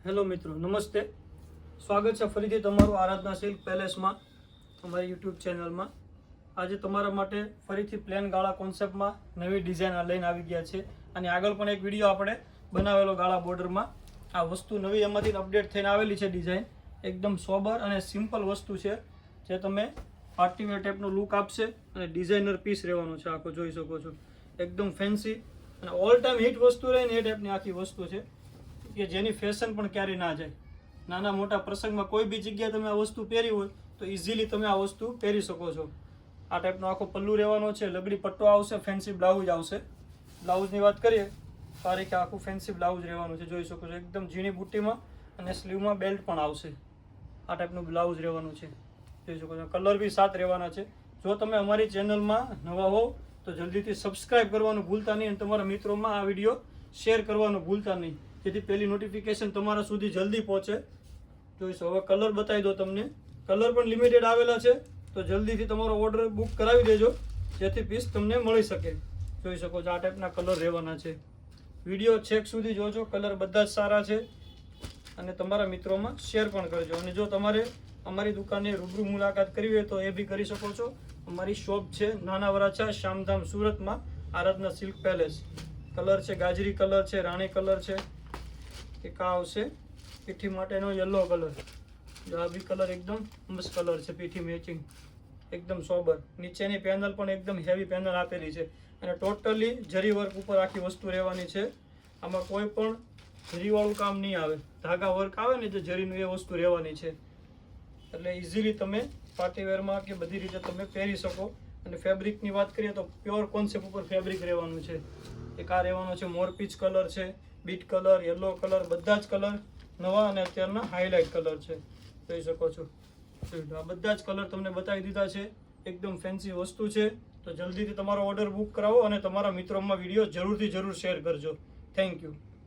Hello મિત્રો, નમસ્તે. સ્વાગત છે ફરીથી તમારું આરાધના સિલ્ક પેલેસમાં, અમારી યુટ્યુબ ચેનલમાં. આજે તમારા માટે ફરીથી પ્લેન ગાળા કોન્સેપ્ટમાં નવી ડિઝાઇન લઈને આવી ગયા છે. અને આગળ પણ એક વિડીયો આપણે બનાવેલો ગાળા બોર્ડરમાં. આ વસ્તુ નવી એમાંથી અપડેટ થઈને આવેલી છે. ડિઝાઇન એકદમ સોબર અને સિમ્પલ વસ્તુ છે, જે તમે પાર્ટીવેર ટાઈપનો લુક આપશે. અને ડિઝાઇનર પીસ રહેવાનો છે, આખો જોઈ શકો છો. એકદમ ફેન્સી અને ઓલ ટાઈમ હિટ વસ્તુ રહે ને એ ટાઈપની આખી વસ્તુ છે, કે જેની ફેશન પણ ક્યારેય ના જાય. નાના મોટા પ્રસંગમાં કોઈ બી જગ્યાએ તમે આ વસ્તુ પહેરી હોય તો ઇઝીલી તમે આ વસ્તુ પહેરી શકો છો. આ ટાઈપનો આખો પલ્લુ રહેવાનો છે, લગડી પટ્ટો આવશે, ફેન્સી બ્લાઉઝ આવશે. બ્લાઉઝની વાત કરીએ તો આ રીતે આખું ફેન્સી બ્લાઉઝ રહેવાનું છે, જોઈ શકો છો. એકદમ ઝીણી બુટ્ટીમાં અને સ્લીવમાં બેલ્ટ પણ આવશે. આ ટાઈપનું બ્લાઉઝ રહેવાનું છે, જોઈ શકો છો. કલર બી 7 રહેવાના છે. જો તમે અમારી ચેનલમાં નવા હોવ તો જલ્દીથી સબસ્ક્રાઈબ કરવાનું ભૂલતા નહીં, અને તમારા મિત્રોમાં આ વિડીયો શેર કરવાનું ભૂલતા નહીં, જેથી પહેલી નોટિફિકેશન તમારા સુધી જલ્દી પહોંચે. જોઈશો. હવે કલર બતાવી દો તમને. કલર પણ લિમિટેડ આવેલા છે, તો જલ્દીથી તમારો ઓર્ડર બુક કરાવી દેજો, જેથી પીસ તમને મળી શકે. જોઈ શકો છો, આ ટાઈપના કલર રહેવાના છે. વિડીયો છેક સુધી જોજો, કલર બધા જ સારા છે. અને તમારા મિત્રોમાં શેર પણ કરજો. અને જો તમારે અમારી દુકાને રૂબરૂ મુલાકાત કરવી હોય તો એ બી કરી શકો છો. અમારી શોપ છે નાના વરાછા, શામધામ, સુરતમાં, આરાધના સિલ્ક પેલેસ. કલર છે ગાજરી કલર છે, રાણી કલર છે, એક આ આવશે પીઠી માટેનો યલો કલર. જો આ બી કલર એકદમ મસ્ત કલર છે, પીઠી મેચિંગ, એકદમ સોબર. નીચેની પેનલ પણ એકદમ હેવી પેનલ આપેલી છે, અને ટોટલી જરી વર્ક ઉપર આખી વસ્તુ રહેવાની છે. આમાં કોઈ પણ જરીવાળું કામ નહીં આવે. ધાગા વર્ક આવે ને જે જરીનું, એ વસ્તુ રહેવાની છે. એટલે ઇઝીલી તમે પાર્ટીવેરમાં કે બધી રીતે તમે પહેરી શકો. અને ફેબ્રિકની વાત કરીએ તો પ્યોર કોન્સેપ્ટ ઉપર ફેબ્રિક રહેવાનું છે. એક આ રહેવાનો છે મોરપીચ કલર છે, બીટ કલર, યલો કલર, બધા જ કલર નવા અને અત્યારના હાઇલાઇટ કલર છે, જોઈ શકો છો. આ બધા જ કલર તમને બતાવી દીધા છે. એકદમ ફેન્સી વસ્તુ છે, તો જલ્દીથી તમારો ઓર્ડર બુક કરાવો અને તમારા મિત્રોમાં વિડીયો જરૂરથી જરૂર શેર કરજો. Thank you.